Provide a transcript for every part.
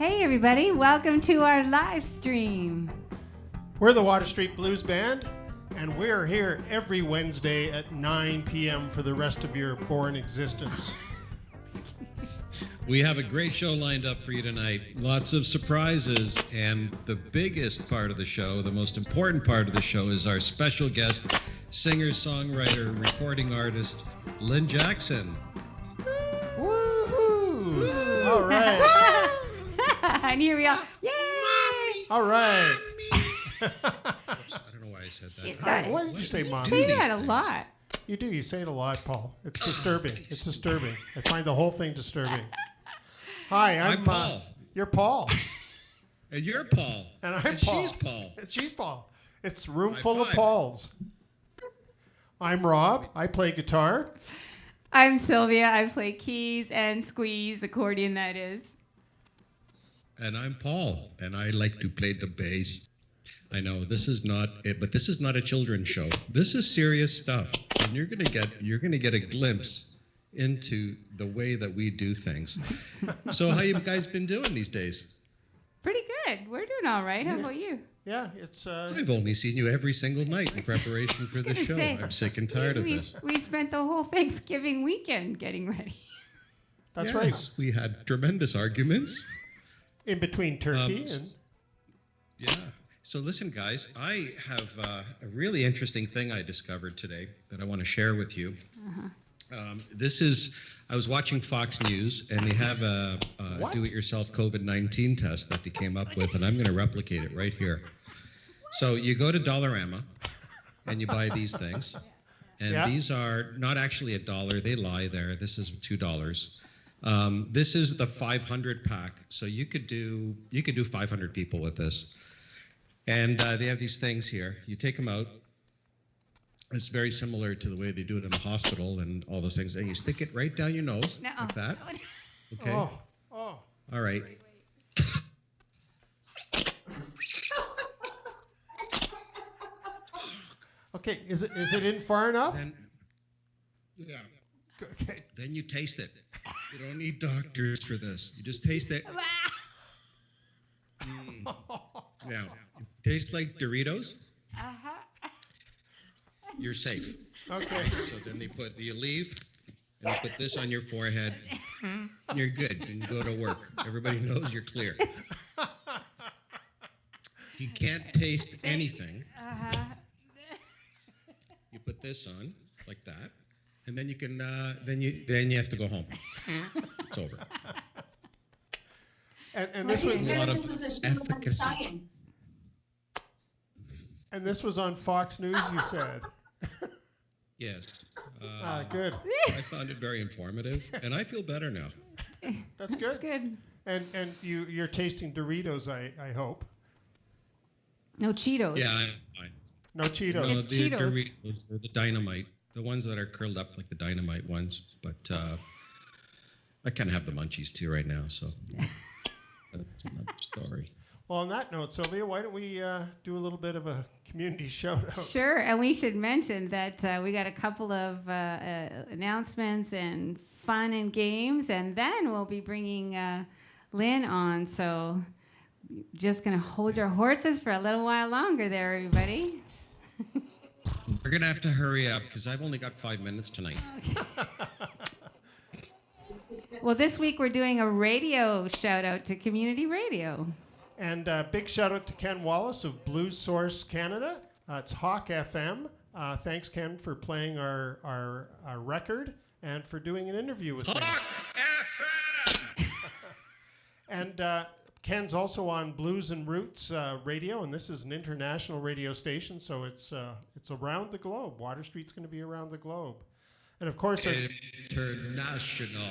Hey everybody, welcome to our live stream. We're the Water Street Blues Band, and we're here every Wednesday at 9 p.m. for the rest of your born existence. We have a great show lined up for you tonight. Lots of surprises, and the biggest part of the show, the most important part of the show, is our special guest, singer, songwriter, recording artist, Lynn Jackson. Woohoo! All right. And here we are. Yay! All right. I don't know why I said that. Why did you say You Mommy? say that a lot. You do. You say it a lot, Paul. It's disturbing. It's disturbing. I find the whole thing disturbing. Hi, I'm Paul. You're Paul. And you're Paul. And I'm Paul. She's Paul. And she's Paul. It's a room High full of five. Pauls. I'm Rob. I play guitar. I'm Sylvia. I play keys and squeeze, accordion that is. And I'm Paul, and I like to play the bass. I know this is not it, but this is not a children's show. This is serious stuff, and you're gonna get a glimpse into the way that we do things. So, how you guys been doing these days? Pretty good. We're doing all right. How about you? Yeah, it's I've only seen you every single night in preparation for the show. I'm sick and tired of this. We spent the whole Thanksgiving weekend getting ready. that's Yes, right. we had tremendous arguments. In between turkey and Yeah. So listen, guys, I have a really interesting thing I discovered today that I want to share with you. I was watching Fox News, and they have a What? do-it-yourself COVID-19 test that they came up with, and I'm going to replicate it right here. So you go to Dollarama, and you buy these things. And Yeah. these are not actually $1. They lie there. This is $2. This is the 500 pack, so you could do 500 people with this. And they have these things here. You take them out. It's very similar to the way they do it in the hospital and all those things. And you stick it right down your nose No. like that. Okay. oh. All right. Okay, is it in far enough? Then, yeah. Okay. Then you taste it. You don't need doctors for this. You just taste it. Now, it tastes like Doritos. You're safe. Okay. So then you leave, and you put this on your forehead. And you're good. You can go to work. Everybody knows you're clear. You can't taste anything. You put this on like that, and then you can. Then you have to go home. It's over. And this was A lot of efficacy. and this was on Fox News, you said. Yes. Good. I found it very informative, and I feel better now. That's good. That's good. And you're tasting Doritos, I hope. No Cheetos. Yeah, I'm fine. No Cheetos. It's the Cheetos. Doritos, they're the dynamite, the ones that are curled up like the dynamite ones. But I kind of have the munchies too right now, so that's another story. Well, on that note, Sylvia, why don't we do a little bit of a community shout out? Sure, and we should mention that we got a couple of announcements and fun and games, and then we'll be bringing Lynn on. So just going to hold your horses for a little while longer there, everybody. We're going to have to hurry up because I've only got 5 minutes tonight. Well, this week we're doing a radio shout out to community radio. And big shout out to Ken Wallace of Blues Source Canada. It's Hawk FM. Thanks, Ken, for playing our record and for doing an interview with me. And Ken's also on Blues and Roots Radio, and this is an international radio station, so it's around the globe. Water Street's going to be around the globe. And of course, International.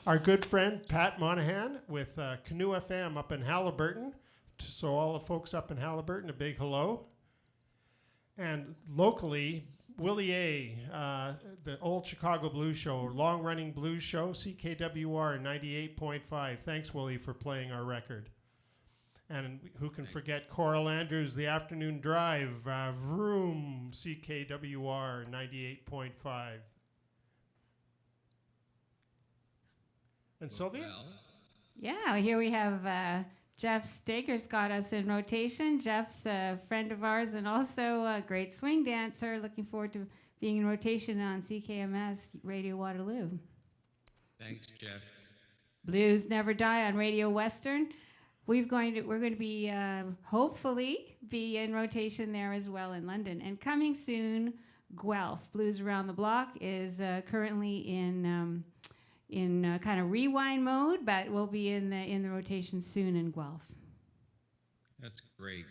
our good friend Pat Monahan with Canoe FM up in Halliburton. So all the folks up in Halliburton, a big hello. And locally, Willie A., the old Chicago Blues Show, long-running blues show, CKWR 98.5. Thanks, Willie, for playing our record. And who can forget Coral Andrews, The Afternoon Drive, Vroom, CKWR 98.5. And Sylvia? Well, Yeah, here we have Jeff Staker's got us in rotation. Jeff's a friend of ours and also a great swing dancer. Looking forward to being in rotation on CKMS Radio Waterloo. Thanks, Jeff. Blues Never Die on Radio Western. We're going to be hopefully be in rotation there as well in London. And coming soon, Guelph Blues Around the Block is currently in kind of rewind mode, but we'll be in the rotation soon in Guelph. That's great.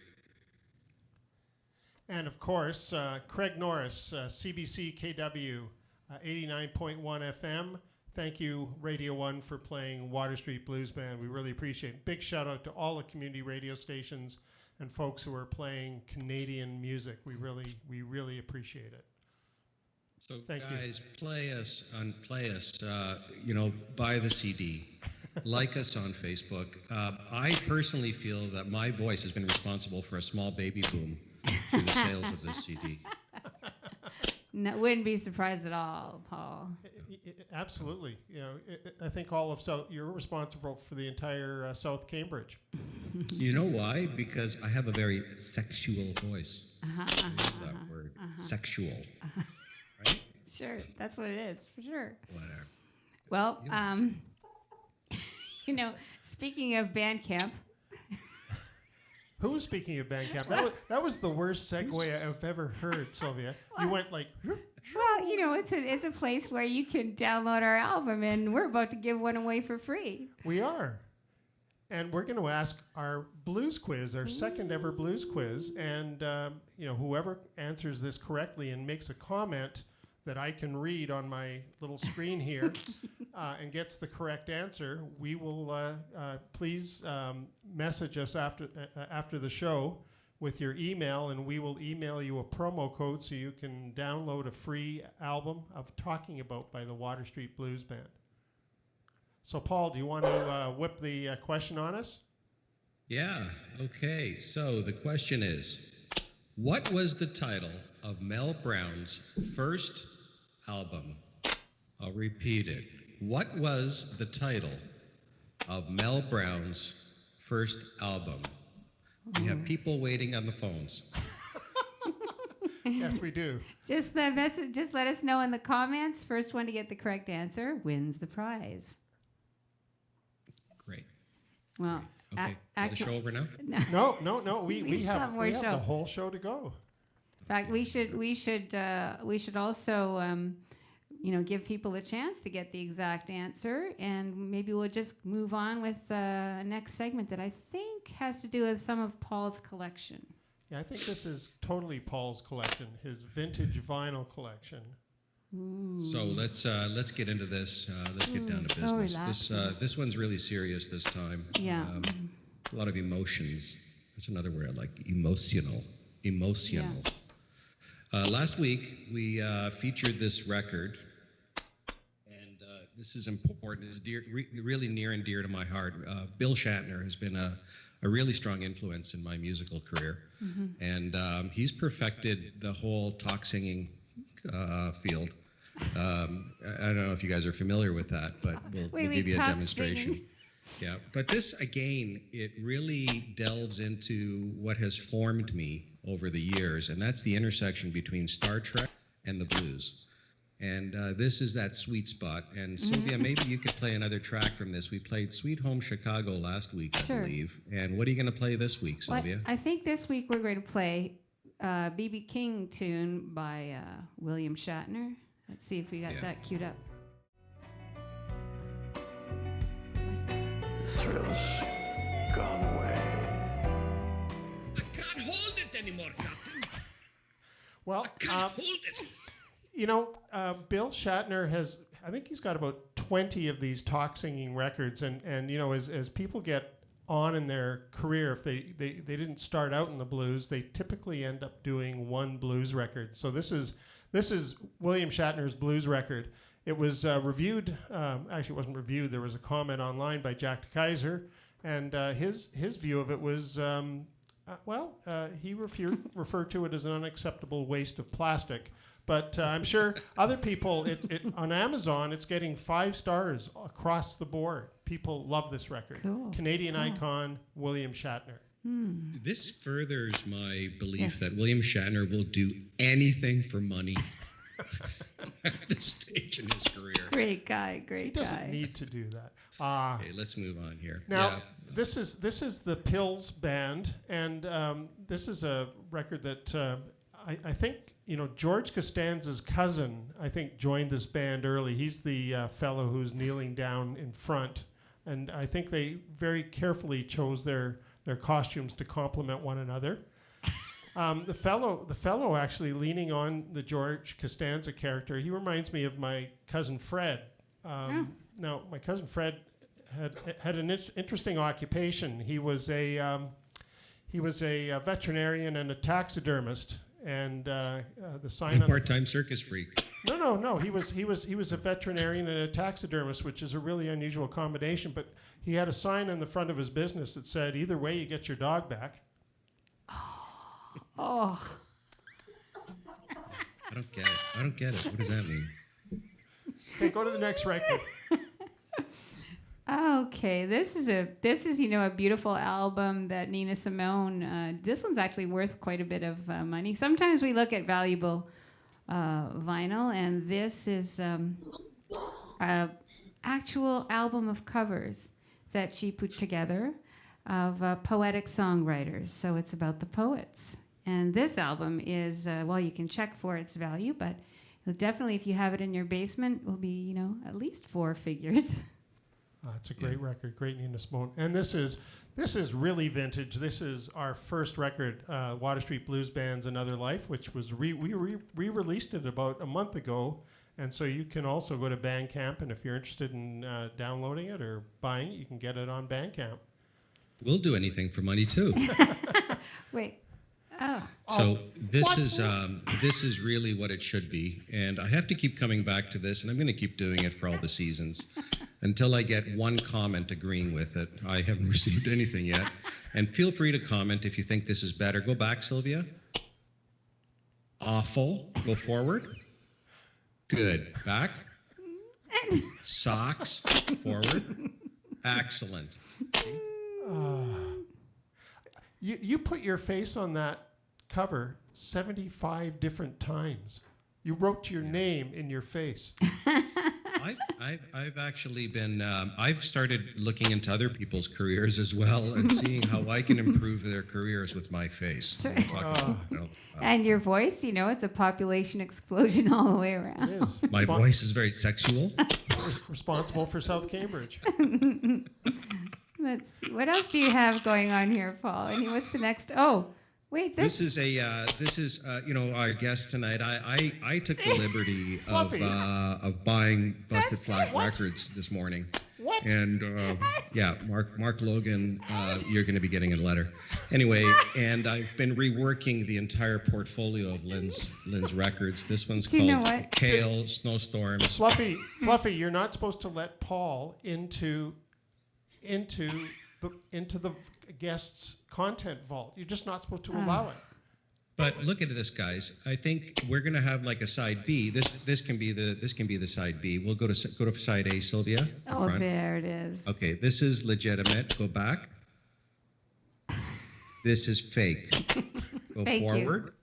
And of course, Craig Norris, CBC KW 89.1 FM. Thank you, Radio 1, for playing Water Street Blues Band. We really appreciate it. Big shout out to all the community radio stations and folks who are playing Canadian music. We really appreciate it. So Thank guys, play us, buy the CD, like us on Facebook. I personally feel that my voice has been responsible for a small baby boom through the sales of this CD. No, wouldn't be surprised at all, Paul. Absolutely. I think all of South, you're responsible for the entire South Cambridge. You know why? Because I have a very sexual voice. That word, sexual. Right? Sure, that's what it is, for sure. Whatever. Well, speaking of band camp. Who was speaking of Bandcamp? That was the worst segue I've ever heard, Sylvia. You went like... Well, it's a place where you can download our album, and we're about to give one away for free. We are. And we're going to ask our blues quiz, our second ever blues quiz. And, whoever answers this correctly and makes a comment that I can read on my little screen here and gets the correct answer, we will please message us after the show with your email, and we will email you a promo code so you can download a free album of Talking About by the Water Street Blues Band. So, Paul, do you want to whip the question on us? Yeah, okay. So the question is, what was the title of Mel Brown's first album? I'll repeat it. What was the title of Mel Brown's first album? We have people waiting on the phones. Yes, we do. Just let us know in the comments. First one to get the correct answer wins the prize. Great. Well, Okay. Is the show over now? No. We have the whole show to go. In fact, we should also give people a chance to get the exact answer, and maybe we'll just move on with the next segment that I think has to do with some of Paul's collection. Yeah, I think this is totally Paul's collection, his vintage vinyl collection. Ooh. So let's get into this. Let's get down to so business. relaxing. This one's really serious this time. Yeah. A lot of emotions. That's another word I like. Emotional. Last week we featured this record, and this is important. It's really near and dear to my heart. Bill Shatner has been a really strong influence in my musical career, and he's perfected the whole talk singing field. I don't know if you guys are familiar with that, but we'll give you a demonstration. Singing? Yeah, but this, again, it really delves into what has formed me over the years, and that's the intersection between Star Trek and the blues. And this is that sweet spot. And Sylvia, maybe you could play another track from this. We played Sweet Home Chicago last week, I believe. And what are you going to play this week, Sylvia? Well, I think this week we're going to play B.B. King tune by William Shatner. Let's see if we got that queued up. Thrill's gone away. I can't hold it anymore, Captain. Well, I can't hold it. Bill Shatner has, I think he's got about 20 of these talk singing records. And as people get on in their career, if they didn't start out in the blues, they typically end up doing one blues record. So this is William Shatner's blues record. It was reviewed, actually it wasn't reviewed, there was a comment online by Jack DeKaiser, and his view of it was, he referred to it as an unacceptable waste of plastic, But I'm sure other people, on Amazon, it's getting 5 stars across the board. People love this record. Cool. Canadian icon, William Shatner. This furthers my belief Yes. that William Shatner will do anything for money at this stage in his career. Great guy, He great doesn't guy. need to do that. Okay, let's move on here. Now, Yeah. this is the Pills Band, and this is a record that I think, George Costanza's cousin, I think, joined this band early. He's the fellow who's kneeling down in front, and I think they very carefully chose their costumes to complement one another. The fellow actually leaning on the George Costanza character, he reminds me of my cousin Fred. Now, my cousin Fred had an interesting occupation. He was a veterinarian and a taxidermist, and the sign on the Part-time circus freak. No. He was a veterinarian and a taxidermist, which is a really unusual combination. But he had a sign on the front of his business that said, "Either way, you get your dog back." Oh, I don't get it. What does that mean? Okay, go to the next record. okay. This is a beautiful album that Nina Simone. This one's actually worth quite a bit of money. Sometimes we look at valuable vinyl, and this is a actual album of covers that she put together of poetic songwriters. So it's about the poets. And this album is, you can check for its value, but definitely if you have it in your basement, will be, at least 4 figures. It's a great record, great Nina Simone. And this is really vintage. This is our first record, Water Street Blues Band's Another Life, which was we re-released it about a month ago. And so you can also go to Bandcamp, and if you're interested in downloading it or buying it, you can get it on Bandcamp. We'll do anything for money too. Wait. Oh. So this is really what it should be, and I have to keep coming back to this, and I'm going to keep doing it for all the seasons until I get one comment agreeing with it. I haven't received anything yet, and feel free to comment if you think this is better. Go back, Sylvia. Awful. Go forward. Good. Back. Socks. Forward. Excellent. You put your face on that cover 75 different times. You wrote your name in your face. I've actually been, I've started looking into other people's careers as well and seeing how I can improve their careers with my face. And your voice, it's a population explosion all the way around. It is. My voice is very sexual. Responsible for South Cambridge. Let's see. What else do you have going on here, Paul? What's the next? Oh, wait. This is our guest tonight. I took the liberty of buying Busted Flat Records this morning. What? And Mark Logan, you're going to be getting a letter. Anyway, and I've been reworking the entire portfolio of Lynn's records. This one's called Hail, Snowstorms. Fluffy, you're not supposed to let Paul into the guest's content vault. You're just not supposed to allow it. But look at this, guys. I think we're going to have like a side B. This can be the side B. We'll go to side A, Sylvia. Oh, there it is. Okay, this is legitimate. Go back. This is fake. Go Thank you. forward.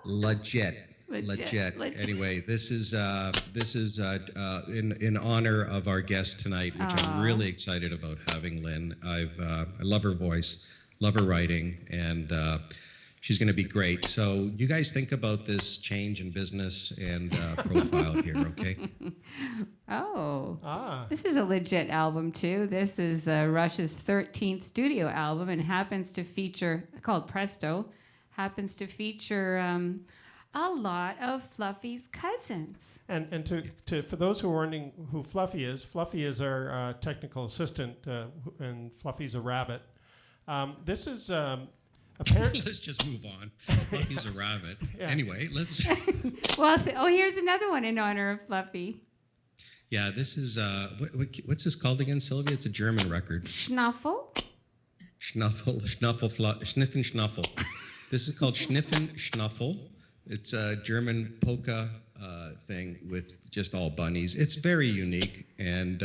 Legit. Anyway, this is in honor of our guest tonight, which I'm really excited about having Lynn. I love her voice, love her writing, and she's going to be great. So you guys think about this change in business and profile here, okay? Oh. Ah. This is a legit album, too. This is Rush's 13th studio album and happens to feature, called Presto, happens to feature a lot of Fluffy's cousins. And to for those who are wondering who Fluffy is our technical assistant, and Fluffy's a rabbit. This is apparently. Let's just move on. Fluffy's a rabbit. Yeah. Anyway, let's. Well, here's another one in honor of Fluffy. Yeah, this is what's this called again, Sylvia? It's a German record. Schnuffel. Schnuffel, Schniffen Schnuffel. This is called Schniffen Schnuffel. It's a German polka thing with just all bunnies. It's very unique, and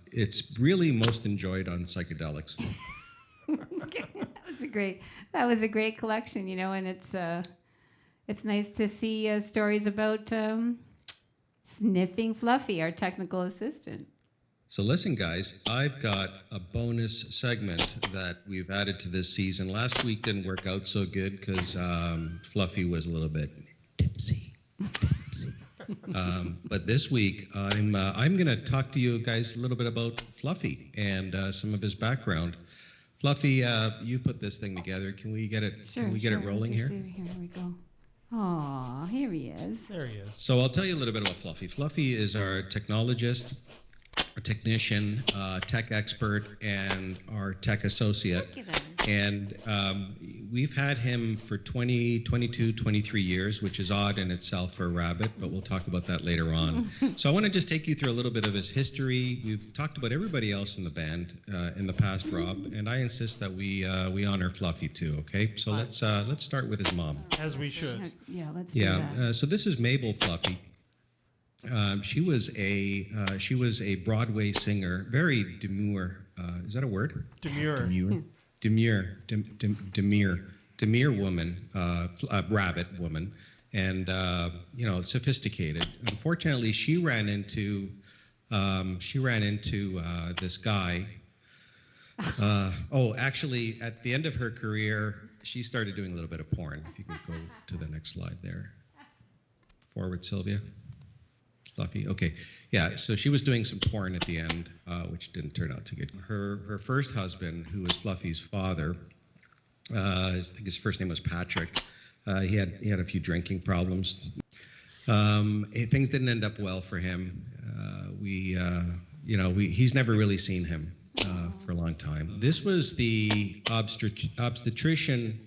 it's really most enjoyed on psychedelics. That was a great collection, and it's nice to see stories about sniffing Fluffy, our technical assistant. So listen, guys, I've got a bonus segment that we've added to this season. Last week didn't work out so good because Fluffy was a little bit tipsy. But this week, I'm going to talk to you guys a little bit about Fluffy and some of his background. Fluffy, you put this thing together. Can we get it? Sure, can we get it rolling here? Here we go. Oh, here he is. There he is. So I'll tell you a little bit about Fluffy. Fluffy is our technologist, our technician, tech expert, and our tech associate. Look at him. And we've had him for 20, 22, 23 years, which is odd in itself for a rabbit, but we'll talk about that later on. So I want to just take you through a little bit of his history. We've talked about everybody else in the band in the past, Rob, and I insist that we honor Fluffy too, okay? So let's start with his mom. As we should. Yeah, let's do that. So this is Mabel Fluffy. She was a Broadway singer, very demure. Is that a word? Demure. Demure woman, a rabbit woman, and sophisticated. Unfortunately, she ran into this guy. Actually, at the end of her career, she started doing a little bit of porn. If you can go to the next slide there. Forward, Sylvia. Fluffy. Okay. Yeah. So she was doing some porn at the end, which didn't turn out too good. Her first husband, who was Fluffy's father, I think his first name was Patrick. He had a few drinking problems. Things didn't end up well for him. He's never really seen him for a long time. This was the obstetrician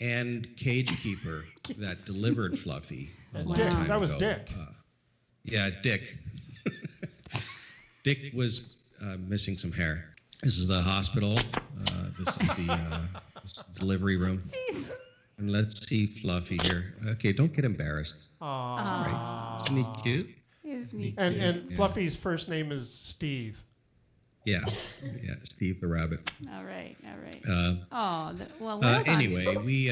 and cage keeper that delivered Fluffy a long time ago. That was Dick. Yeah, Dick. Dick was missing some hair. This is the hospital. This is the delivery room. Jeez. And let's see Fluffy here. Okay, don't get embarrassed. Aww. Right. Isn't he cute? Isn't he? And Fluffy's first name is Steve. Yeah, Steve the rabbit. All right. Well done. Anyway, we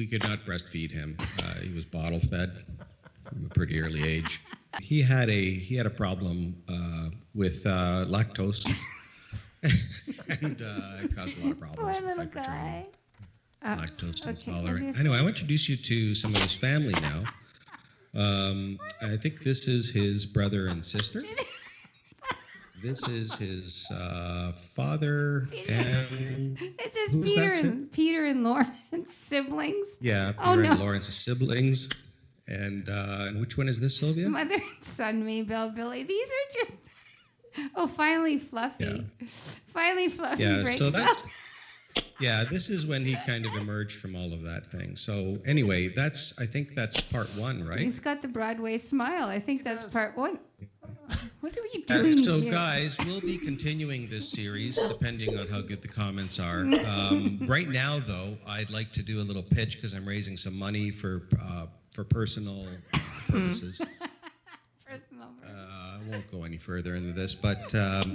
could not breastfeed him. He was bottle fed from a pretty early age. He had a problem with lactose, and it caused a lot of problems. Poor little guy. Lactose Okay, intolerant. Anyway, I want to introduce you to some of his family now. I think this is his brother and sister. This is his father and It says who's that, Peter and Lawrence siblings. yeah, Oh, Peter no. and Lawrence's siblings. And which one is this, Sylvia? Mother and son, Maybelle, Billy. These are just. Oh, finally, Fluffy. Yeah. Finally, Fluffy Yeah, breaks so up. that's this is when he kind of emerged from all of that thing. So anyway, I think that's part one, right? He's got the Broadway smile. I think that's part one. What are you doing So here? guys, we'll be continuing this series depending on how good the comments are. Right now, though, I'd like to do a little pitch because I'm raising some money for personal purposes. Personal. I won't go any further into this, but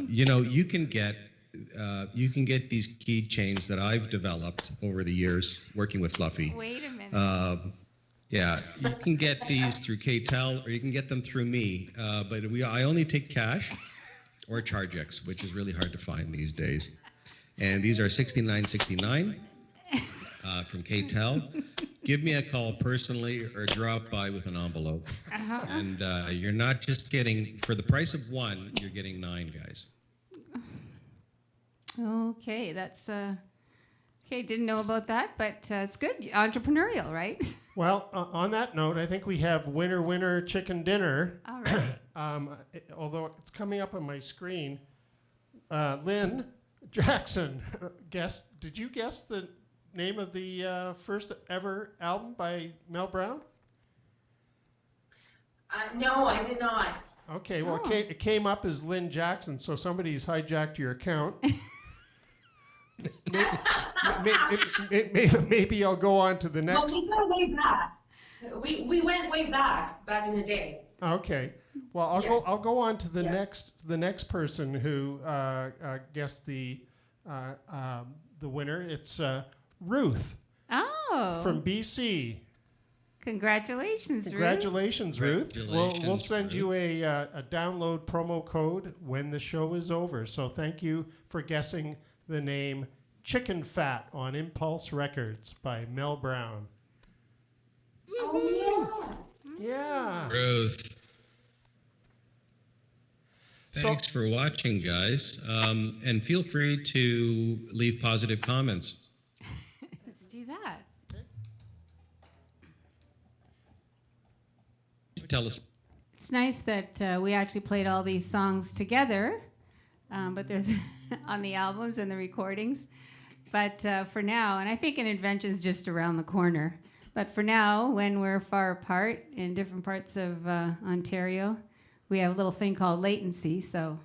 you can get these keychains that I've developed over the years working with Fluffy. Wait a minute. Yeah, you can get these through KTEL or you can get them through me, but I only take cash or ChargeX, which is really hard to find these days. And these are $69.69 from KTEL. Give me a call personally or drop by with an envelope. Uh-huh. And you're not just getting, for the price of one, you're getting 9, guys. Okay, that's okay. Didn't know about that, but it's good. Entrepreneurial, right? Well, on that note, I think we have winner chicken dinner. All right. Although it's coming up on my screen, Lynn Jackson Did you guess the name of the first ever album by Mel Brown? No, I did not. Okay, well, Oh. it came up as Lynn Jackson, so somebody's hijacked your account. Maybe I'll go on to the Well, next. we go way back. We went way back in the day. Okay. Well, Yeah. I'll go on to the Yeah. next person who guessed the winner. It's Ruth Oh, from BC. congratulations, Congratulations, Ruth. We'll Congratulations, send you a download promo code when the show is over. So thank you for guessing the name Chicken Fat on Impulse Records by Mel Brown. Oh Yeah. Ruth. So- Thanks for watching, guys. And feel free to leave positive comments. Let's do that. Tell us. It's nice that we actually played all these songs together, but there's on the albums and the recordings. But for now, and I think an invention's just around the corner. But for now, when we're far apart in different parts of Ontario, we have a little thing called latency, so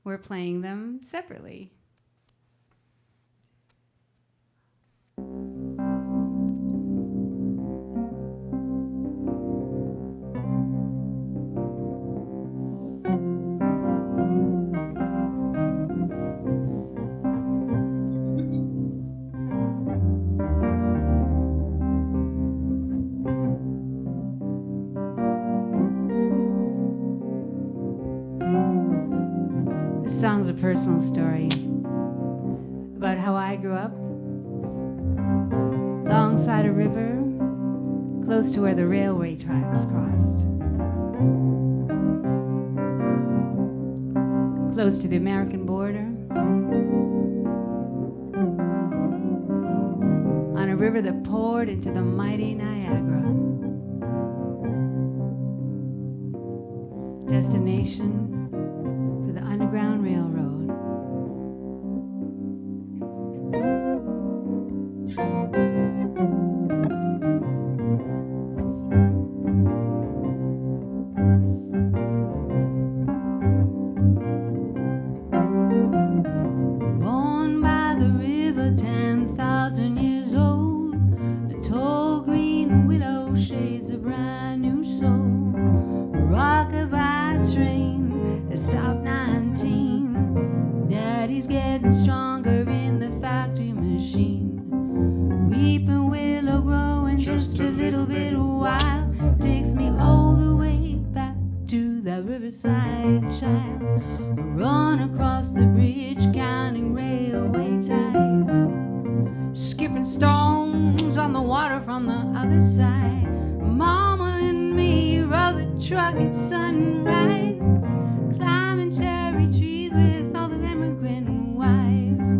we're playing them separately. This song's a personal story about how I grew up alongside a river close to where the railway tracks crossed, close to the American border, on a river that poured into the mighty Niagara. Destination for the Underground Railroad. Born by the river, 10,000 years old, a tall green willow shades a brand new soul. A rockabye train has stopped 19. Daddy's getting stronger in the factory machine. Weeping willow growing just a little bit wild, takes me all the way back to that riverside child. Run across the bridge counting railway ties, skipping stones on the water from the other side. Mama and me rode the truck at sunrise, climbing cherry trees with all the immigrant wives.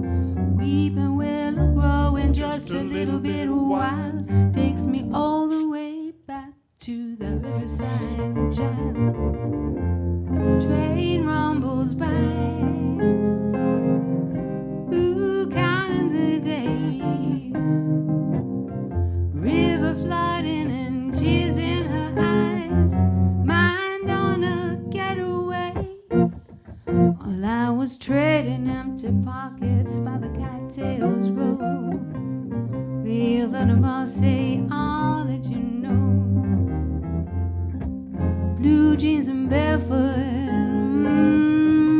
Weeping willow growing just a little bit wild, takes me all the way back to the riverside child. Train rumbles by, ooh, counting the days. River flooding and tears in her eyes, mind on a getaway. While I was trading empty pockets by the cattails grow, we'll let them all say all that you know. Blue jeans and barefoot,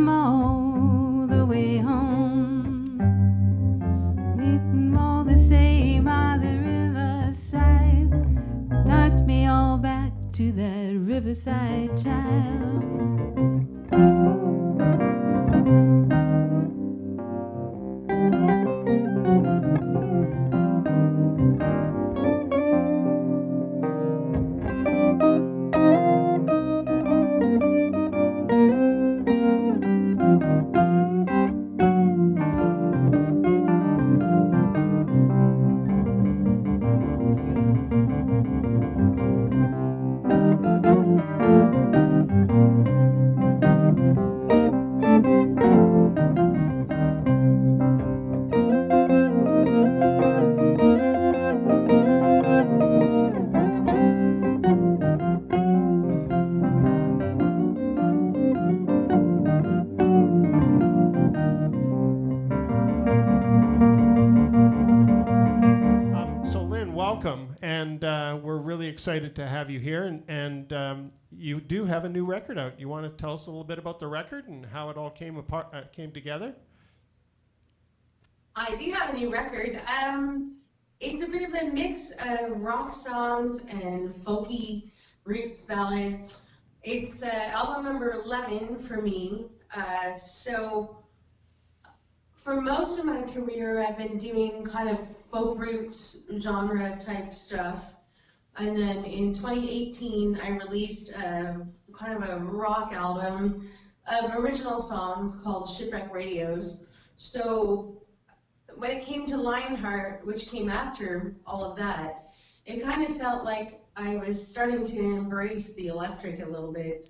all the way home. Weeping all the same by the riverside, knocked me all back to that riverside child. and we're really excited to have you here. And you do have a new record out. You want to tell us a little bit about the record and how it all came together? I do have a new record. It's a bit of a mix of rock songs and folky roots ballads. It's album number 11 for me. So for most of my career, I've been doing kind of folk roots genre type stuff. And then in 2018, I released kind of a rock album of original songs called Shipwreck Radios. So when it came to Lionheart, which came after all of that, it kind of felt like I was starting to embrace the electric a little bit.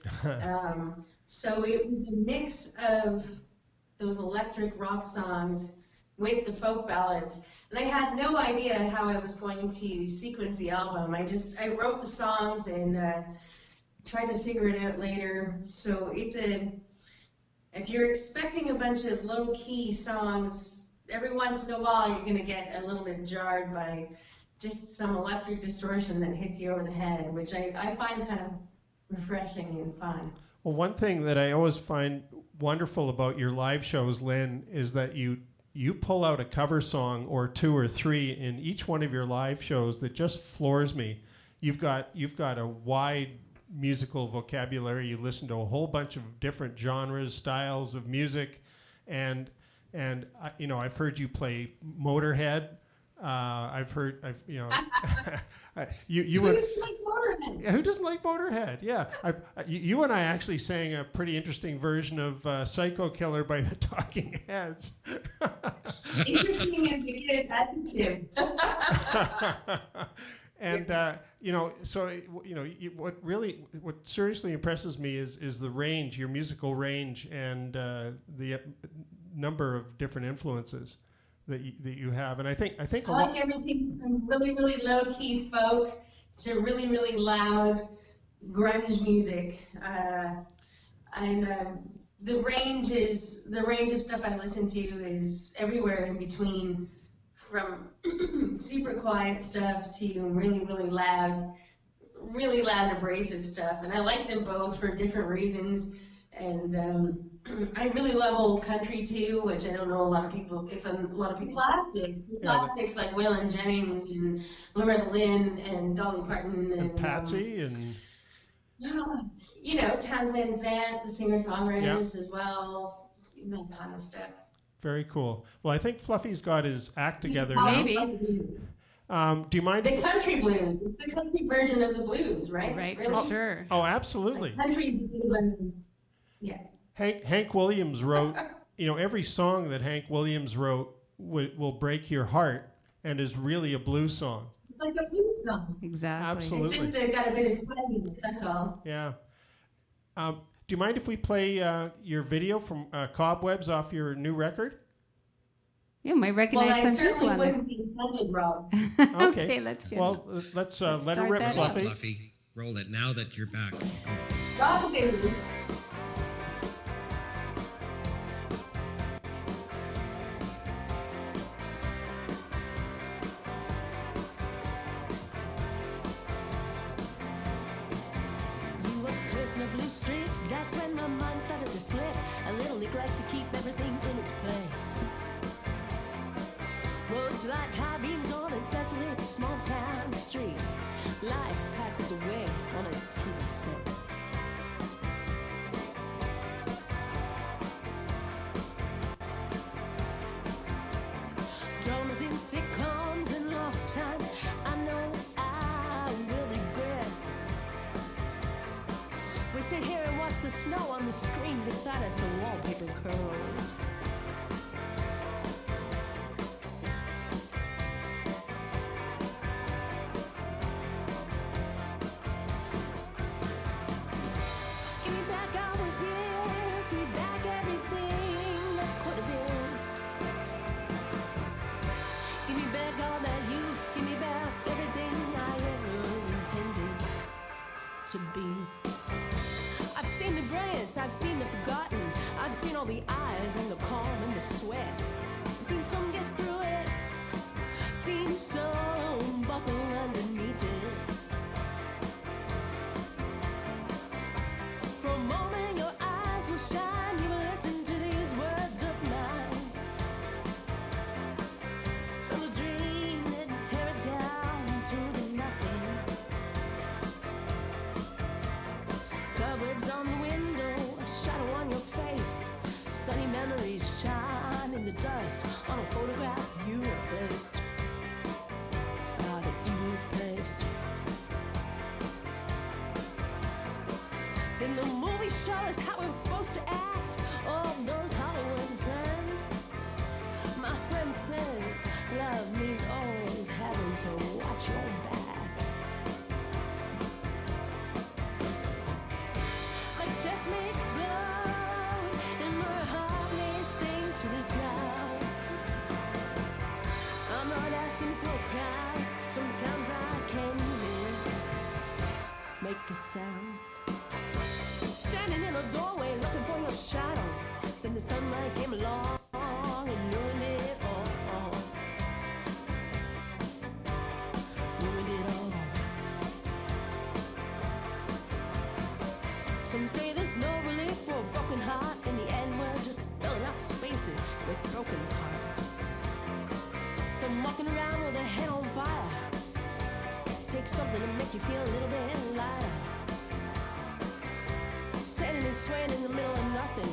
So it was a mix of those electric rock songs with the folk ballads. And I had no idea how I was going to sequence the album. I wrote the songs and tried to figure it out later. So if you're expecting a bunch of low-key songs, every once in a while you're going to get a little bit jarred by just some electric distortion that hits you over the head, which I find kind of refreshing and fun. Well, one thing that I always find wonderful about your live shows, Lynn, is that you pull out a cover song or two or three in each one of your live shows that just floors me. You've got a wide musical vocabulary. You listen to a whole bunch of different genres, styles of music, and I've heard you play Motorhead. You Who doesn't like Motorhead? Who doesn't like Motorhead? Yeah, you and I actually sang a pretty interesting version of "Psycho Killer" by the Talking Heads. Interesting is a good adjective. And what seriously impresses me is the range, your musical range, and the number of different influences that you have. And I think I like everything from really, really low key folk to really, really loud grunge music. The range of stuff I listen to is everywhere in between, from super quiet stuff to really, really loud, abrasive stuff. And I like them both for different reasons. And I really love old country too, which I don't know a lot of people. Classics like Waylon Jennings and Loretta Lynn and Dolly Parton and Patsy and Townes Van Zandt, the singer-songwriters as well, that kind of stuff. Very cool. Well, I think Fluffy's got his act together now. Maybe. Do you mind? The country blues. It's the country version of the blues, right? Right, really? for sure. Oh, absolutely. Country, yeah. Hank Williams wrote, every song that Hank Williams wrote will break your heart and is really a blues song. It's like a blues song. Exactly. Absolutely. It's just got a bit of twang, that's all. Yeah. Do you mind if we play your video from Cobwebs off your new record? Yeah, might Well, recognize I some certainly people on there. wouldn't be offended, Rob. Okay, let's get Well, let's let her start rip, that Roll up. it, Fluffy. Fluffy. Roll it now that you're back. Rob, baby. You were cursing a blue streak, that's when my mind started to slip. A little neglect to keep everything in its place. Roads like high beams on a desolate small town street. Life passes away on a TV set. Dramas in sitcoms and lost time. I know I will regret. We sit here and watch the snow on the screen beside us, the wallpaper curls. Give me back all those years, give me back everything that could have been. Give me back all that youth, give me back everything I ever intended to be. I've seen the brilliance, I've seen the forgotten, I've seen all the eyes and the calm and the sweat. I've seen some get through it, seen some buckle underneath. the dust on a photograph you replaced. That you replaced. Didn't the movie show us how we were supposed to act? All those Hollywood friends. My friend says love means always having to watch your back. My chest may explode and my heart may sink to the ground. I'm not asking for a crowd. Sometimes I can't even make a sound. Standing in a doorway looking for your shadow. Then the sunlight came along and ruined it all. Ruined it all. Some say there's no relief for a broken heart. In the end, we're just filling up spaces with broken parts. Some walking around with a head on fire. Take something to make you feel a little bit lighter. Standing and swaying in the middle of nothing.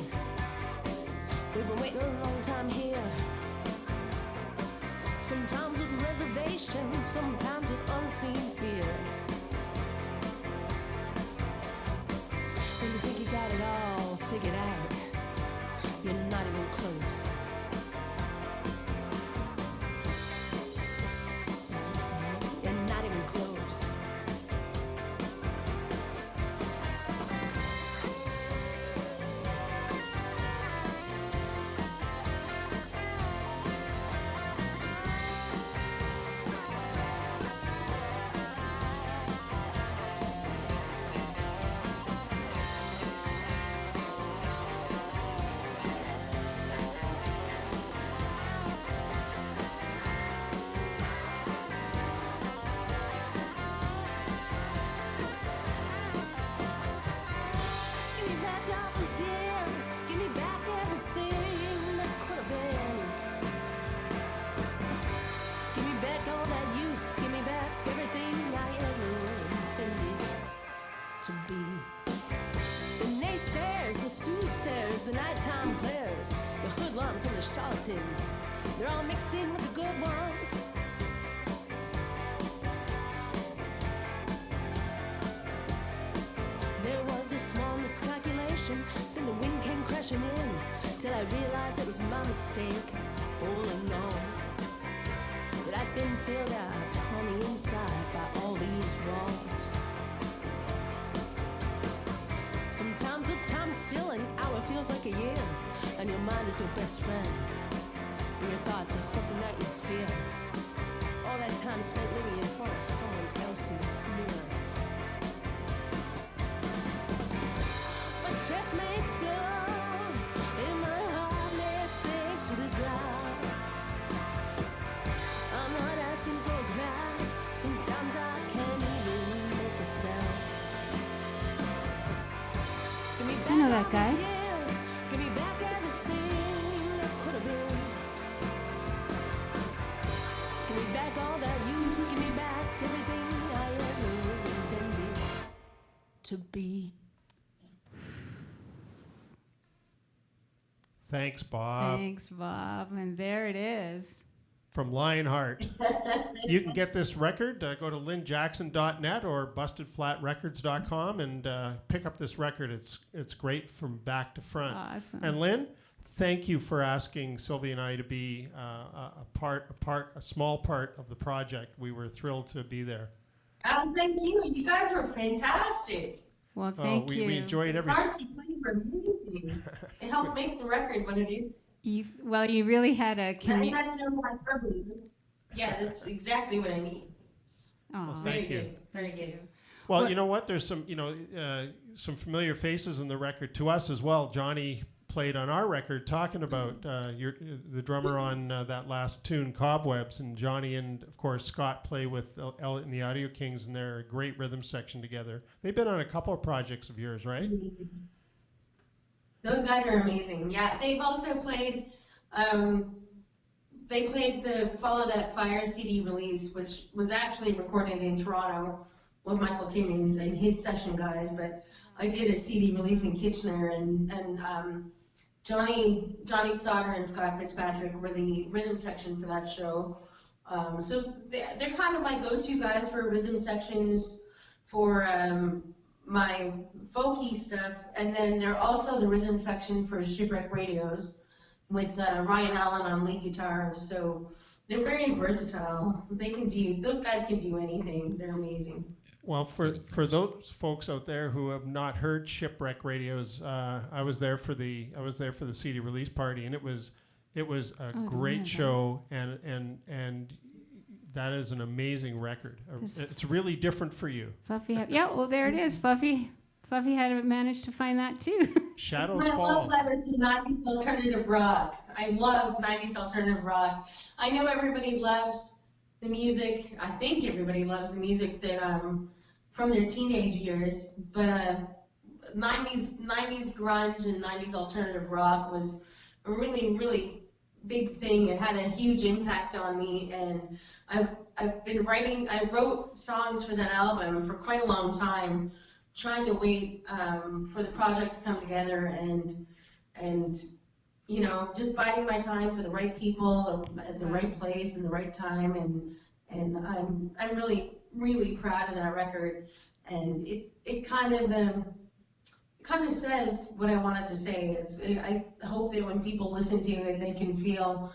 We've been waiting a long time here. Sometimes with reservation, sometimes with unseen fear. When you think you got it all figured out, you're not even close. You're not even close. Give me back all those years. Give me back everything that could have been. Give me back all that youth. Give me back everything I ever intended to be. The naysayers, the soothsayers, the nighttime players, the hoodlums and the charlatans, they're all mixed in with the good ones. There was a small miscalculation, then the wind came crashing in, till I realized it was my mistake, all along. That I'd been filled out on the inside by all these wrongs. Sometimes the time's still, an hour feels like a year, and your mind is your best friend, and your thoughts are something that you fear. All that time spent living in front of someone else's mirror. My chest may explode, and my heart may sink to the ground. I'm not asking for a crowd. Sometimes I can't even make a sound. Give me back I know that all guy. those years. Give me back everything that could have been. Give me back all that youth. Give me back everything I ever intended to be. Thanks, Bob. Thanks, Bob. And there it is. From Lionheart. You can get this record. Go to lynnjackson.net or bustedflatrecords.com and pick up this record. It's great from back to front. Awesome. And Lynn, thank you for asking Sylvie and I to be a small part of the project. We were thrilled to be there. Thank you. You guys were fantastic. Well, thank you. We enjoyed every. Darcy, you were amazing. It helped make the record what it is. You really had a I community. had to know hyperbole. Yeah, that's exactly what I mean. Oh, Very Thank you. good. Very good. Well, What- you know what? There's some familiar faces in the record to us as well. Johnny played on our record, Talking About the drummer on that last tune, Cobwebs, and Johnny and of course Scott play with Elliot and the Audio Kings, and they're a great rhythm section together. They've been on a couple of projects of yours, right? Those guys are amazing. Yeah, they've also played. They played the Follow That Fire CD release, which was actually recorded in Toronto with Michael Timmins and his session guys. But I did a CD release in Kitchener, and Johnny Sauter and Scott Fitzpatrick were the rhythm section for that show. So they're kind of my go-to guys for rhythm sections for my folky stuff, and then they're also the rhythm section for Shipwreck Radios with Ryan Allen on lead guitar. So they're very versatile. Those guys can do anything. They're amazing. Well, for those folks out there who have not heard Shipwreck Radios, I was there for the CD release party, and it was a great show, and that is an amazing record. It's really different for you. Fluffy, well, there it is. Fluffy had managed to find that too. Shadows My Fall. love letter to 90s alternative rock. I love 90s alternative rock. I know everybody loves the music. I think everybody loves the music that from their teenage years, but 90s grunge and 90s alternative rock was a really, really big thing. It had a huge impact on me, and I've been writing. I wrote songs for that album for quite a long time, trying to wait for the project to come together, and you know, just biding my time for the right people at the right place and the right time, and I'm really, really proud of that record, and it kind of says what I wanted to say. I hope that when people listen to it, they can feel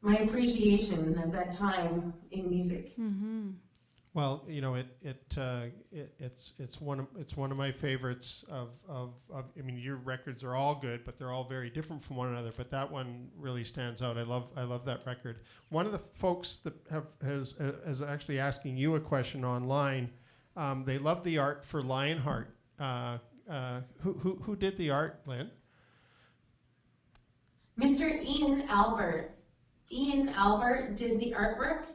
my appreciation of that time in music. Mm-hmm. Well, you know, it's one of my favorites of I mean, your records are all good, but they're all very different from one another. But that one really stands out. I love that record. One of the folks that is actually asking you a question online. They love the art for Lionheart. Who did the art, Lynn? Mr. Ian Albert. Ian Albert did the artwork,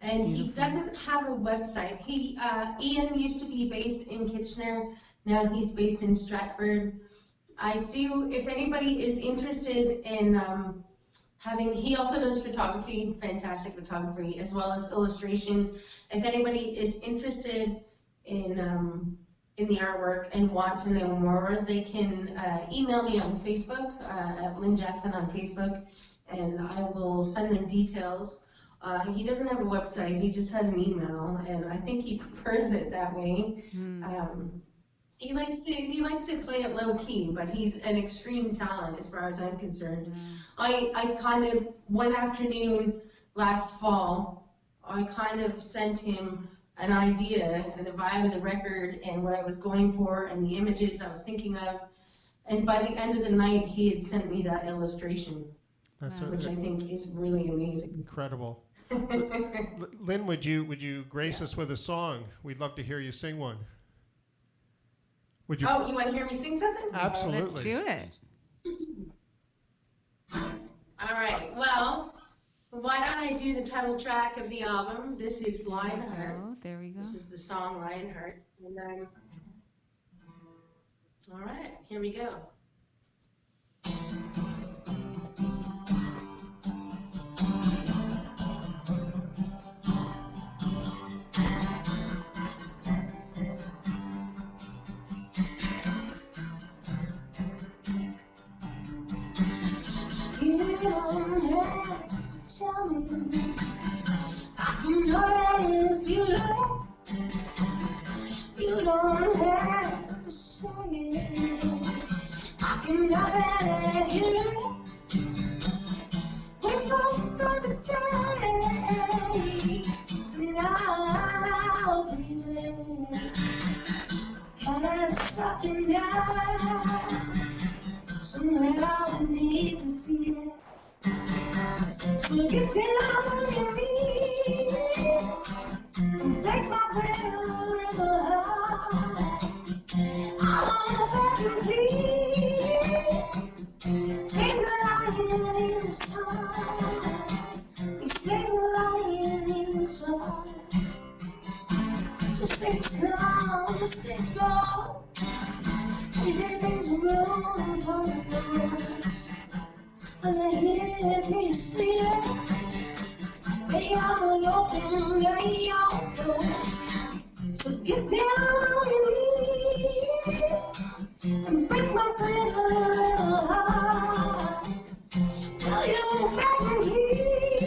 and he doesn't have a website. Ian used to be based in Kitchener. Now he's based in Stratford. If anybody is interested in he also does photography, fantastic photography, as well as illustration. If anybody is interested in the artwork and want to know more, they can email me on Facebook at Lynn Jackson on Facebook, and I will send them details. He doesn't have a website, he just has an email, and I think he prefers it that way. He likes to play it low key, but he's an extreme talent as far as I'm concerned. I kind of, one afternoon last fall, I kind of sent him an idea and the vibe of the record and what I was going for and the images I was thinking of, and by the end of the night he had sent me that illustration, which I think is really amazing. Incredible. Lynn, would you grace us with a song? We'd love to hear you sing one. Would you? Oh, you want to hear me sing something? Absolutely. Let's do it. All right. Well, why don't I do the title track of the album? This is Lionheart. Oh, there we go. This is the song Lionheart. And all right, here we go. You don't have to tell me. I can know that if you look. You don't have to say it. I can know that if you look. We're going through the day. Now breathing. Can't stop you now. Somewhere beneath the fear. So get down on your knees and break my brain a little heart. I wanna beg you please. Take the lion in the sun. You say the lion in the sun. The saints come, the saints go. It makes room for the girls. And I hear me sing. They are open, they are closed. So get down on your knees and break my brain. you can hear?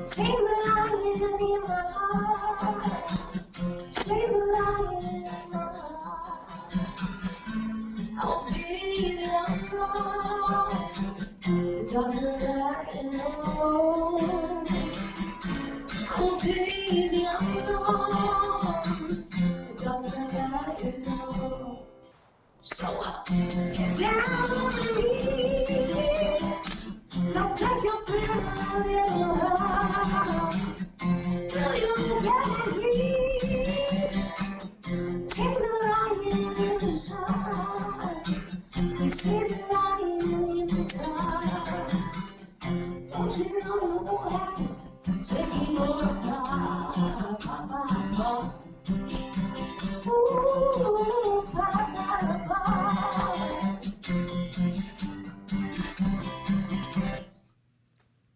Take the lion in my heart. Take the lion in my heart. Oh, baby, I'm wrong. Darker that you know. Oh, baby, I'm wrong. Darker that you know. So get down on me. Don't take your little heart. Till you get free. Take the lion in the sun. You see the lion in the sun. Don't you know you won't have to take your heart? Ooh,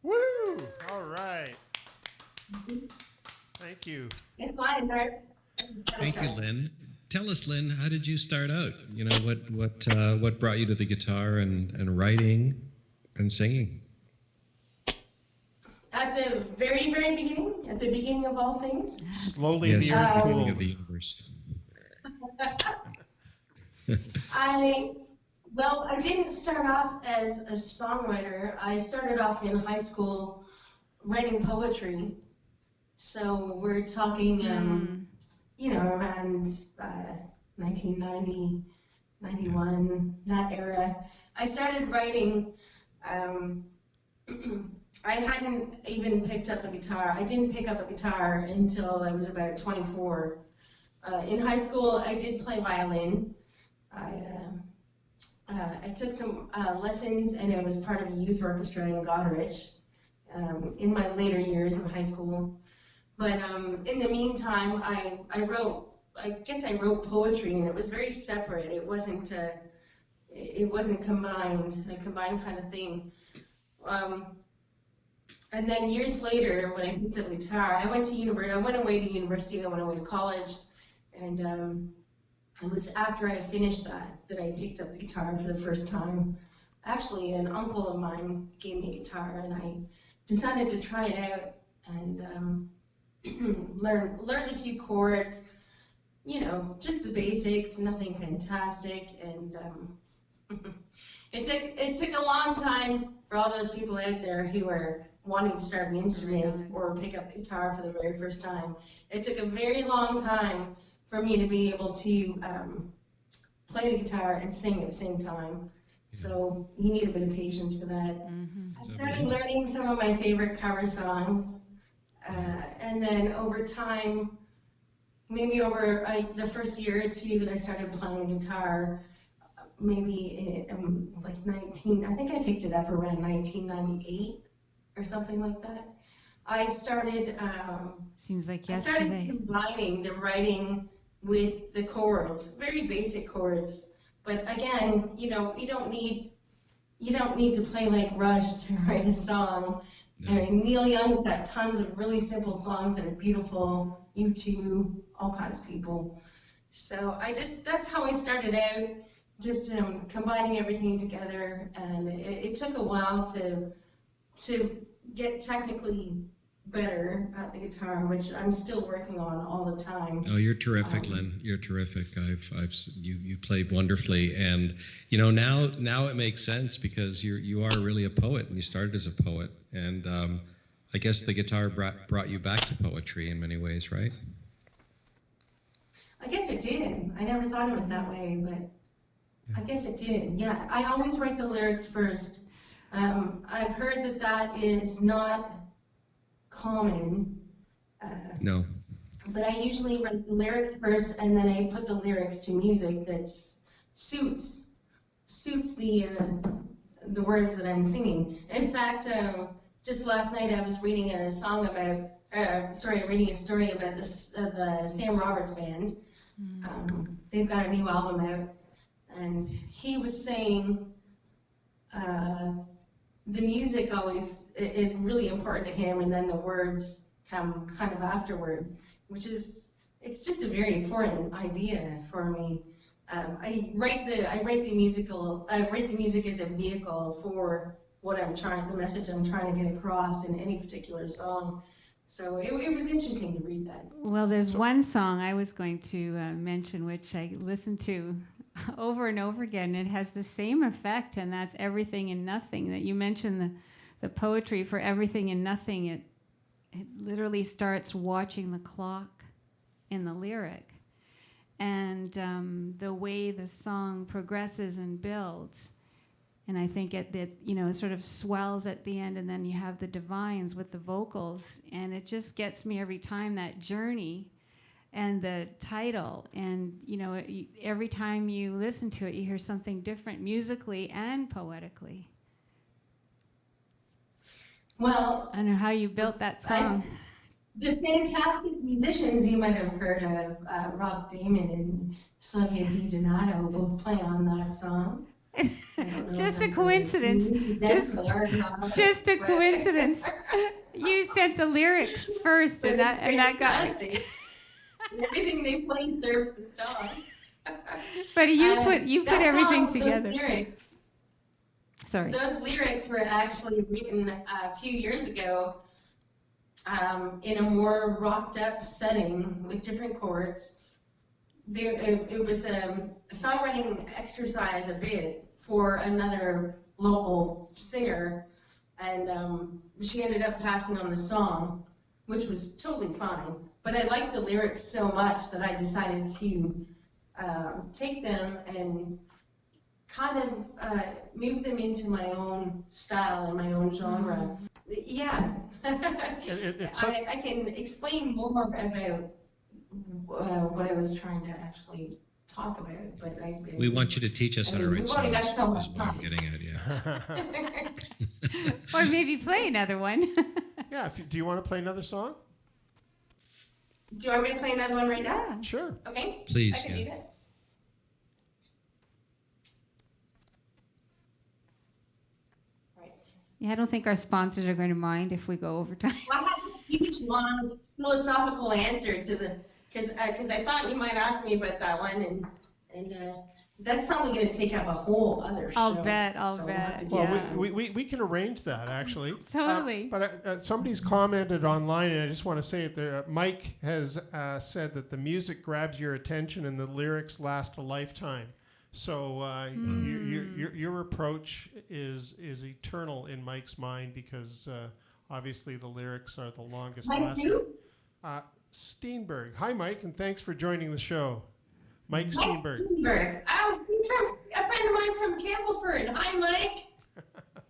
Woo! All right. Thank you. it's Lionheart. Thank you, Lynn. Tell us, Lynn, how did you start out? You know, what brought you to the guitar and writing and singing? At the very, very beginning, at the beginning of all things, Slowly Yes, the earth the beginning cooled. of the universe. I didn't start off as a songwriter. I started off in high school writing poetry. So we're talking, around 1990, 91, that era. I started writing. I hadn't even picked up a guitar. I didn't pick up a guitar until I was about 24. In high school, I did play violin. I took some lessons, and I was part of a youth orchestra in Goderich in my later years of high school. But in the meantime, I wrote poetry, and it was very separate. It wasn't combined, a combined kind of thing. And then years later, when I picked up guitar, I went away to university, I went away to college, and it was after I finished that I picked up the guitar for the first time. Actually, an uncle of mine gave me a guitar, and I decided to try it out and learn a few chords, just the basics, nothing fantastic, and it took a long time for all those people out there who are wanting to start an instrument or pick up the guitar for the very first time. It took a very long time for me to be able to play the guitar and sing at the same time. So you need a bit of patience for that. I started learning some of my favorite cover songs. And then over time, maybe over the first year or two that I started playing the guitar, maybe like I think I picked it up around 1998 or something like that. I started Seems like I yesterday. started combining the writing with the chords, very basic chords. But again, you don't need to play like Rush to write a song. No. I mean, Neil Young's got tons of really simple songs that are beautiful. U2, all kinds of people. So that's how I started out, just combining everything together. And it took a while to get technically better at the guitar, which I'm still working on all the time. Oh, you're terrific, Lynn. You're terrific. You played wonderfully, and now it makes sense because you are really a poet, and you started as a poet, and I guess the guitar brought you back to poetry in many ways, right? I guess it did. I never thought of it that way, but I guess it did. Yeah, I always write the lyrics first. I've heard that is not common. No. But I usually write the lyrics first, and then I put the lyrics to music that suits the words that I'm singing. In fact, just last night I was reading a story about the Sam Roberts Band. They've got a new album out, and he was saying the music always is really important to him, and then the words come kind of afterward, it's just a very important idea for me. I write the music as a vehicle for the message I'm trying to get across in any particular song. So it was interesting to read that. Well, there's one song I was going to mention, which I listened to over and over again. It has the same effect, and that's Everything and Nothing. That you mentioned the poetry for Everything and Nothing. It literally starts watching the clock in the lyric, and the way the song progresses and builds. And I think it sort of swells at the end, and then you have the divines with the vocals, and it just gets me every time, that journey and the title. And every time you listen to it, you hear something different musically and poetically. Well, I don't know how you built that song. The fantastic musicians you might have heard of, Rob Damon and Sonia Di Donato, both play on that song. Just a coincidence. Just a coincidence. You said the lyrics first, and that got me. Everything they play serves the song. But you put everything together. Sorry. Those lyrics were actually written a few years ago in a more rocked up setting with different chords. It was a songwriting exercise a bit for another local singer, and she ended up passing on the song, which was totally fine. But I liked the lyrics so much that I decided to take them and kind of move them into my own style and my own genre. Yeah. I can explain more about what I was trying to actually talk about, but we want you to teach us how to write songs. Got so much is what I'm getting at, yeah. Or maybe play another one. Yeah, do you want to play another song? Do you want me to play another one right now? Sure. Okay. Please, I can do that. Yeah, I don't think our sponsors are going to mind if we go over time. Well, I have this huge, long, philosophical answer to the, because I thought you might ask me about that one, and that's probably going to take up a whole other show. I'll bet. Well, Yeah. we can arrange that, actually. Totally. But somebody's commented online, and I just want to say it there. Mike has said that the music grabs your attention and the lyrics last a lifetime. So your approach is eternal in Mike's mind, because obviously the lyrics are the longest lasting. Steenberg. Hi, Mike, and thanks for joining the show. Mike Steenberg. He's a friend of mine from Campbellford. Hi, Mike.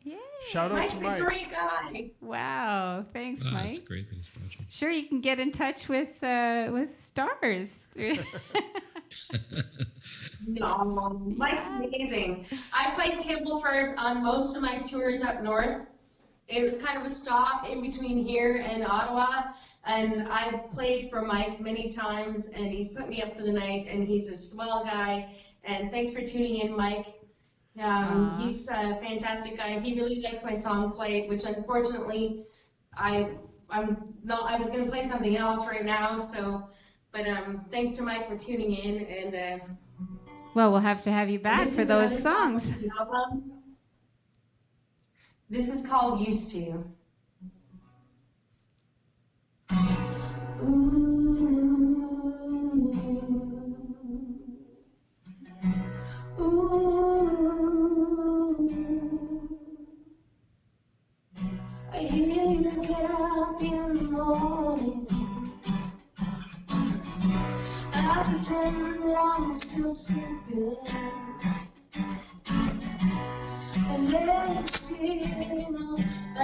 Yay. Shout out Mike's to Mike. a great guy. Wow. Thanks, Mike. That's great. Thanks, Patrick. Sure, you can get in touch with stars. No, Mike's amazing. I played Campbellford on most of my tours up north. It was kind of a stop in between here and Ottawa, and I've played for Mike many times, and he's put me up for the night, and he's a swell guy. And thanks for tuning in, Mike. He's a fantastic guy. He really likes my song Flight, which unfortunately I'm not. I was going to play something else right now, so. But thanks to Mike for tuning in, and well, we'll have to have you back for those songs. This is called Used To. I hear you get up in the morning. I pretend that I'm still sleeping, and then still I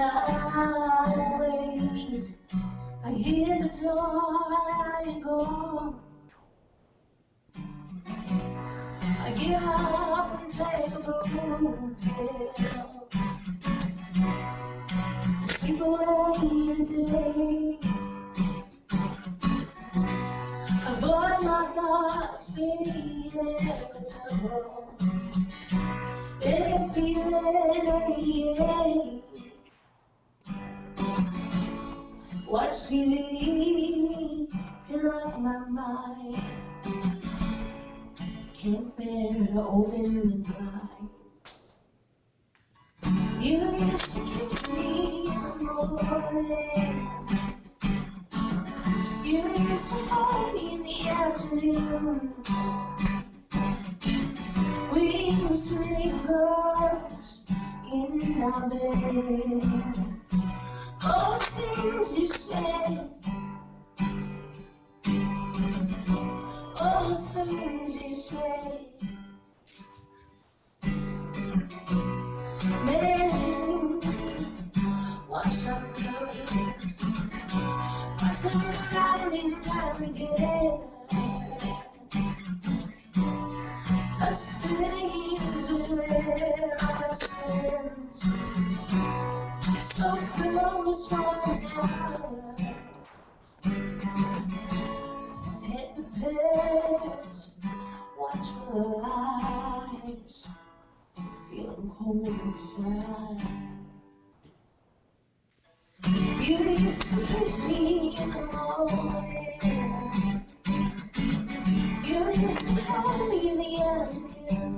wait. I hear the door go. I get up and take a blue pill, sleep away the day. But my thoughts fade inevitable. They feel ache. Watch TV, fill up my mind. Can't bear to open the blinds. You used to kiss me in the morning. You used to hold me in the afternoon. We were sleepers in our bed. All the things you said, all the things you said. Man, watch our colors, watch them riding down again. Us days we wear ourselves so close right now. Hit the past, watch my eyes, feeling cold inside. You used to kiss me in the morning. You used to hold me in the afternoon.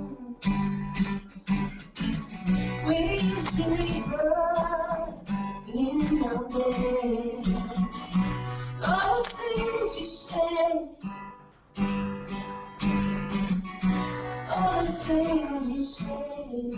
We used to read in our bed. All the things you said, all the things you said.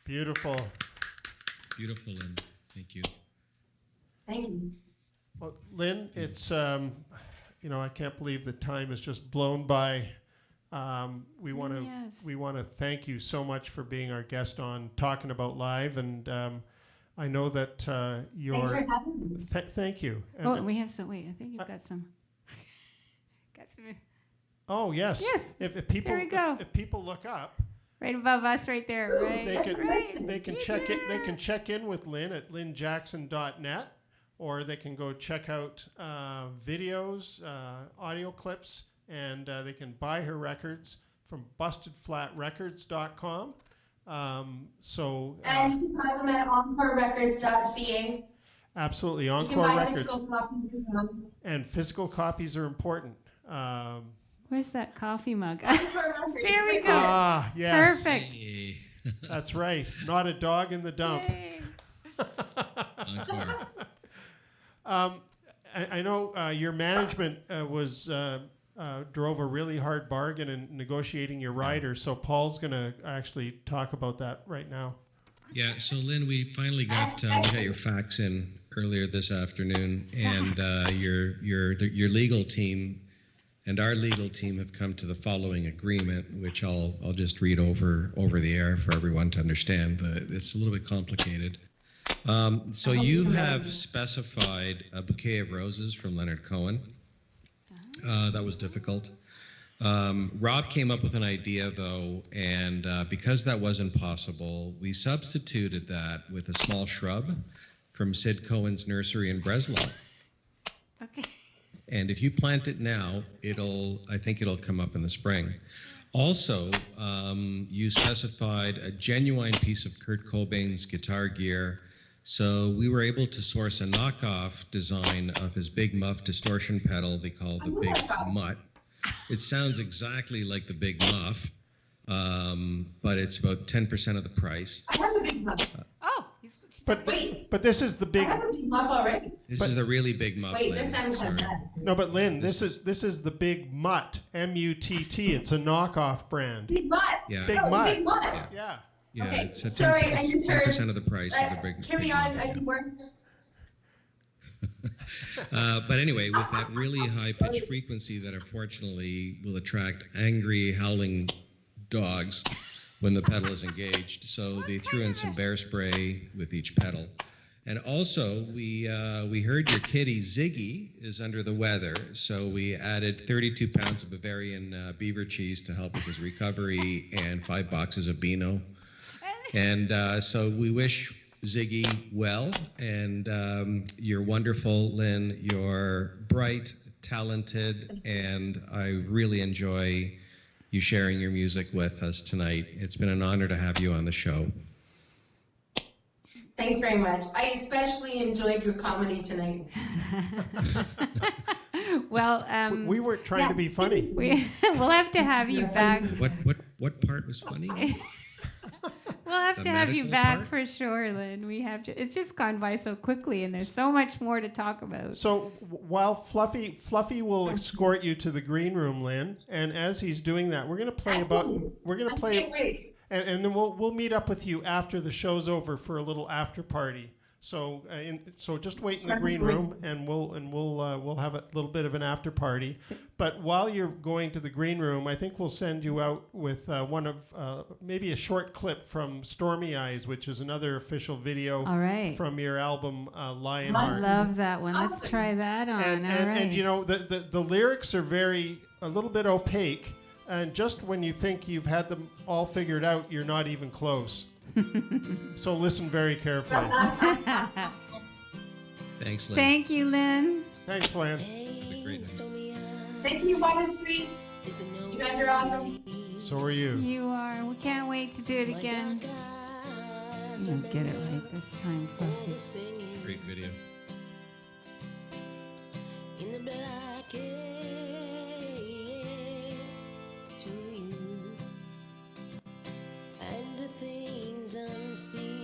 Beautiful. Beautiful, Lynn. Thank you. Thank you. Well, Lynn, it's I can't believe the time has just blown by. We want to Yes. thank you so much for being our guest on Talking About Live, and I know that you're. Thanks for having me. Thank you. And, Oh, we have some. Wait, I think you've got some. Got some oh yes. Yes. If people There we go. If people look up, right above us, right there. Right. they That's can right. they can check it. They can check in with Lynn at lynnjackson.net, or they can go check out videos, audio clips, and they can buy her records from bustedflatrecords.com. And you can buy them at encorerecords.ca. Absolutely, You can Encore buy Records. physical copies as well. And physical copies are important. Where's that coffee mug? Encore Records. There we go. Yes. Perfect. Hey. That's right. Not a dog in the dump. Yay. Encore. I know your management drove a really hard bargain in negotiating your rider, so Paul's going to actually talk about that right now. Yeah, so Lynn, we finally got your fax in earlier this afternoon, and your legal team and our legal team have come to the following agreement, which I'll just read over the air for everyone to understand. It's a little bit complicated. So you have specified a bouquet of roses from Leonard Cohen. That was difficult. Rob came up with an idea, though, and because that wasn't possible, we substituted that with a small shrub from Sid Cohen's nursery in Breslau. Okay. And if you plant it now, I think it'll come up in the spring. Also, you specified a genuine piece of Kurt Cobain's guitar gear. So we were able to source a knockoff design of his Big Muff distortion pedal they call the Big Mutt. It sounds exactly like the Big Muff, but it's about 10% of the price. I have a big muff. Oh. But this is the big. I have a big muff already. This is the really Big Muff. Wait, Lynn. that sounds kind of Sorry. bad. No, but Lynn, this is the Big Mutt, M-U-T-T. It's a knockoff brand. Big mutt. Yeah. Big Oh, it's Mutt. a big mutt. Yeah. Yeah. Yeah, Okay, it's a sorry, I just heard- 10% of the price of the Big Carry Big on, Muff, I yeah. can work. But anyway, with that really high-pitched frequency that unfortunately will attract angry, howling dogs when the pedal is engaged. So they threw in some bear spray with each pedal. And also, we heard your kitty Ziggy is under the weather, so we added 32 pounds of Bavarian beaver cheese to help with his recovery and 5 boxes of Beano. And so we wish Ziggy well, and you're wonderful, Lynn. You're bright, talented, and I really enjoy you sharing your music with us tonight. It's been an honor to have you on the show. Thanks very much. I especially enjoyed your comedy tonight. Well, We weren't trying to be funny. we'll have to have you back. What part was funny? We'll have The to have you medical back part? for sure, Lynn. We have to. It's just gone by so quickly, and there's so much more to talk about. So while Fluffy will escort you to the green room, Lynn, and as he's doing that, we're gonna play Can't wait. and then we'll meet up with you after the show's over for a little after party. So so just wait in the Sounds green great. room, and we'll have a little bit of an after party. But while you're going to the green room, I think we'll send you out with one of maybe a short clip from Stormy Eyes, which is another official video All right. from your album Lionheart. I love that one. Let's Awesome. try that on. And, All and, right. and you know the lyrics are a little bit opaque, and just when you think you've had them all figured out, you're not even close. So listen very carefully. Thanks, Lynn. Thank you, Lynn. Thanks, Lan. Great night. Thank you, Waterstreet. You guys are awesome. So are you. You are. We can't wait to do it again. You'll get it right this time, Fluffy. Great video. In the black to you and the things unseen.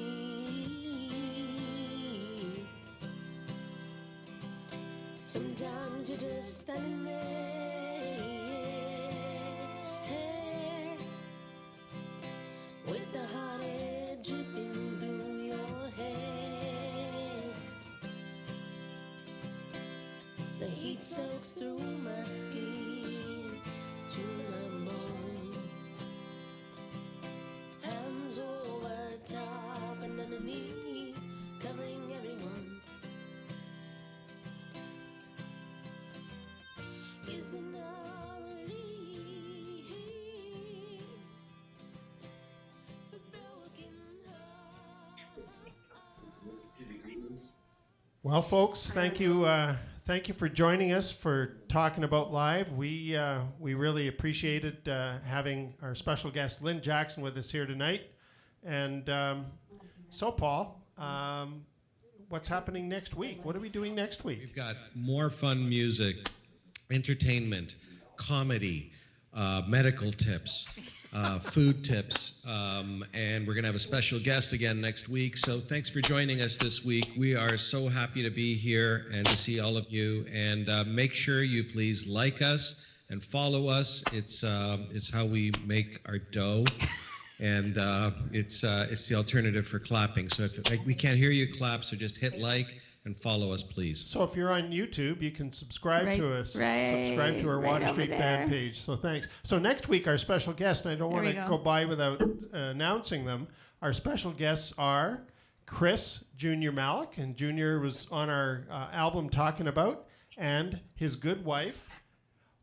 Sometimes you're just standing there with the hot air dripping through your hands. The heat soaks through my skin to my bones. Hands over top and underneath, covering everyone. Isn't a relief? A broken heart. Well, folks, thank you for joining us for Talking About Live. We really appreciated having our special guest Lynn Jackson with us here tonight. And so, Paul, what's happening next week? What are we doing next week? We've got more fun music, entertainment, comedy, medical tips, food tips, and we're going to have a special guest again next week. So thanks for joining us this week. We are so happy to be here and to see all of you. And make sure you please like us and follow us. It's how we make our dough. And it's the alternative for clapping. So if we can't hear you clap, so just hit like and follow us, please. So if you're on YouTube, you can subscribe to us. Right, Subscribe to our right Water over Street there. Band page. So thanks. So next week, our special guest, and I don't There want we to go. go by without announcing them. Our special guests are Chris Junior Malik, and Junior was on our album Talkin About, and his good wife,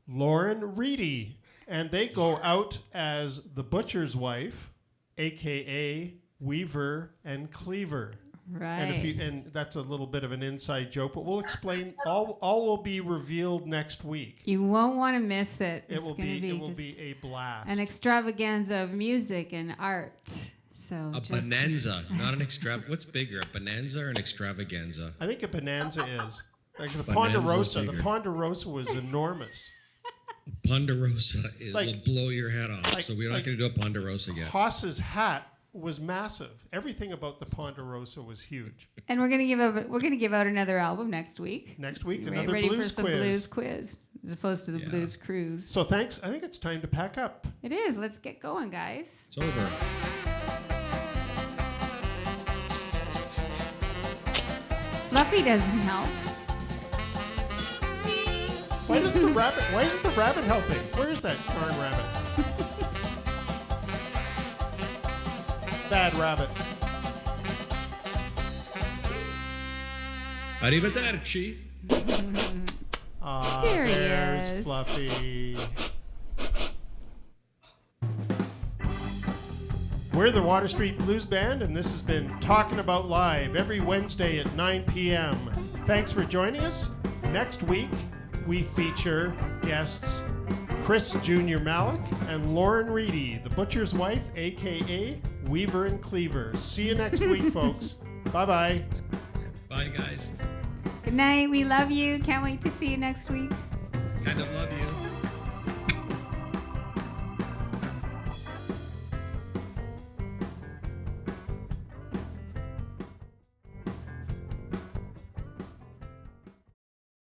Lauren Reedy. And they go out as the butcher's wife, a.k.a. Weaver and Cleaver. Right. And that's a little bit of an inside joke, but we'll explain. All will be revealed next week. You won't want to miss it. It will gonna be just a blast. an extravaganza of music and art. So A bonanza, not an extra. What's bigger, a bonanza or an extravaganza? I think a bonanza is like the Bonanza's Ponderosa. The bigger. Ponderosa was enormous. Ponderosa Like- will blow your head off. like- So we're not like- going to do a Ponderosa yet. Haas's hat was massive. Everything about the Ponderosa was huge. And we're gonna give out another album next week. Next week, Right, another ready blues for some quiz. blues quiz as opposed to the Yeah. blues cruise. So thanks. I think it's time to pack up. It is. Let's get going, guys. It's over. Fluffy doesn't help. Why isn't the rabbit helping? Where is that darn rabbit? Bad rabbit. Arrivederci. Here he There's is. Fluffy. We're the Water Street Blues Band, and this has been Talkin About Live every Wednesday at 9 p.m. Thanks for joining us. Next week, we feature guests Chris Jr. Malik and Lauren Reedy, the butcher's wife, a.k.a. Weaver and Cleaver. See you next week, folks. Bye-bye. Bye, guys. Good night. We love you. Can't wait to see you next week. Kind of love you.